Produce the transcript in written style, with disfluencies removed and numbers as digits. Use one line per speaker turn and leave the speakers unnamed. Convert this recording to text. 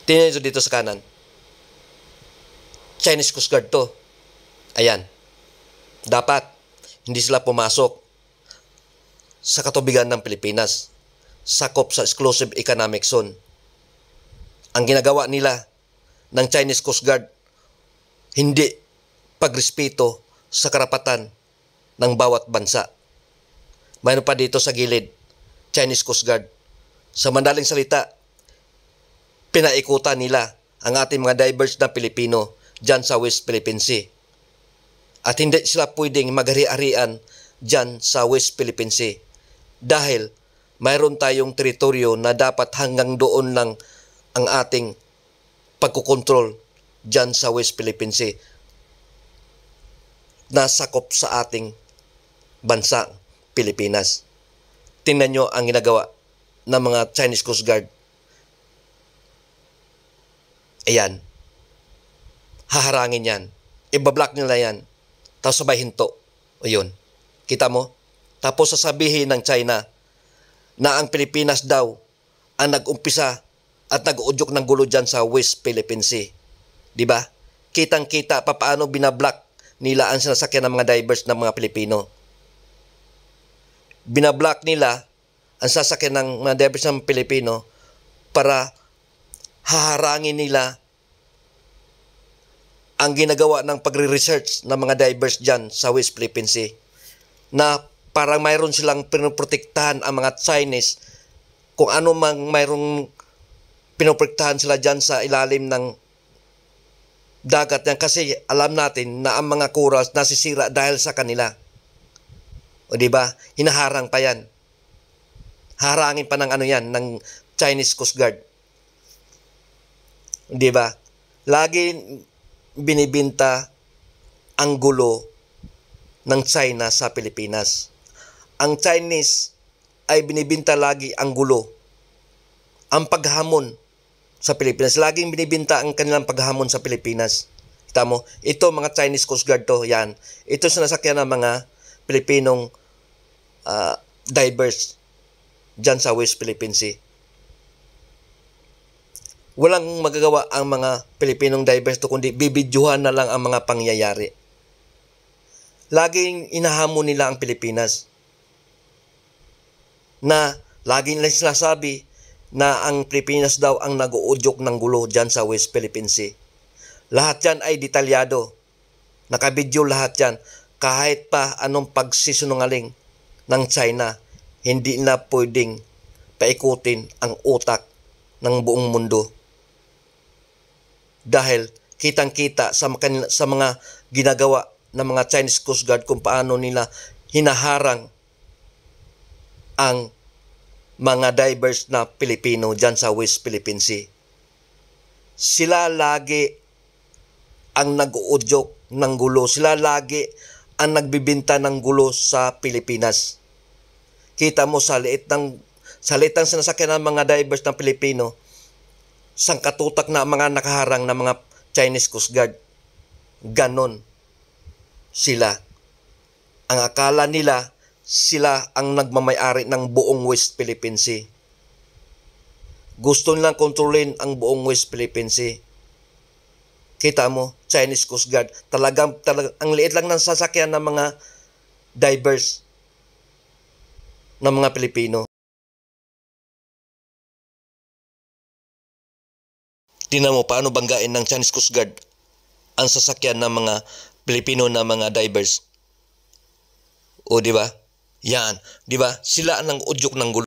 Tingnan nyo dito sa kanan. Chinese Coast Guard to. Ayan. Dapat, hindi sila pumasok sa katubigan ng Pilipinas. Sakop sa exclusive economic zone. Ang ginagawa nila ng Chinese Coast Guard, hindi pagrespeto sa karapatan ng bawat bansa. Mayroon pa dito sa gilid, Chinese Coast Guard. Sa madaling salita, pinaikutan nila ang ating mga divers na Pilipino dyan sa West Philippine Sea. At hindi sila pwedeng maghari-harian dyan sa West Philippine Sea. Dahil mayroon tayong teritoryo na dapat hanggang doon lang ang ating pagkukontrol dyan sa West Philippine Sea. Nasakop sa ating bansa, Pilipinas. Tingnan nyo ang ginagawa ng mga Chinese Coast Guard. Ayan. Haharangin yan. Ibablock nila yan. Tapos sabay hinto. Ayun. Kita mo? Tapos sasabihin ng China na ang Pilipinas daw ang nag-umpisa at nag-uudyok ng gulo dyan sa West Philippine Sea. Diba? Kitang-kita pa paano binablock nila ang sinasakyan ng mga divers ng mga Pilipino. Binablock nila ang sasakyan ng mga divers ng Pilipino para haharangin nila ang ginagawa ng pagre-research ng mga divers dyan sa West Philippine Sea, na parang mayroon silang pinoprotektahan ang mga Chinese kung ano mang mayroong pinoprotektahan sila dyan sa ilalim ng dagat yan, kasi alam natin na ang mga corals nasisira dahil sa kanila. O diba? Hinaharang pa yan. Harangin pa ng ano yan, ng Chinese Coast Guard. Diba? Lagi binibinta ang gulo ng China sa Pilipinas. Ang Chinese ay binibinta lagi ang gulo, ang paghamon sa Pilipinas. Laging binibinta ang kanilang paghamon sa Pilipinas. Kita mo, ito mga Chinese Coast Guard to, yan. Ito sinasakyan ng mga Pilipinong divers dyan sa West Philippine Sea. Walang magagawa ang mga Pilipinong divers to kundi bibidyohan na lang ang mga pangyayari. Laging inahamon nila ang Pilipinas. Na laging lang sinasabi na ang Pilipinas daw ang nag-uudyok ng gulo dyan sa West Philippine Sea. Lahat yan ay detalyado. Nakabidyo lahat yan. Kahit pa anong pagsisunungaling ng China, hindi na pwedeng paikutin ang utak ng buong mundo. Dahil kitang-kita sa mga ginagawa ng mga Chinese Coast Guard kung paano nila hinaharang ang mga divers na Pilipino dyan sa West Philippine Sea. Sila lagi ang nag-uudyok ng gulo. Sila lagi ang nagbibinta ng gulo sa Pilipinas. Kita mo sa liit ng sinasakyan ng mga divers ng Pilipino, sangkatutak na mga nakaharang na mga Chinese Coast Guard. Ganon sila. Ang akala nila, sila ang nagmamayari ng buong West Philippine Sea. Gusto nilang kontrolin ang buong West Philippine Sea. Kita mo, Chinese Coast Guard, talagang ang liit lang ng sasakyan ng mga divers ng mga Pilipino. Tingnan mo paano banggain ng Chinese Coast Guard ang sasakyan ng mga Pilipino na mga divers. O di ba? Yan, di ba? Sila ang udyok ng gulo.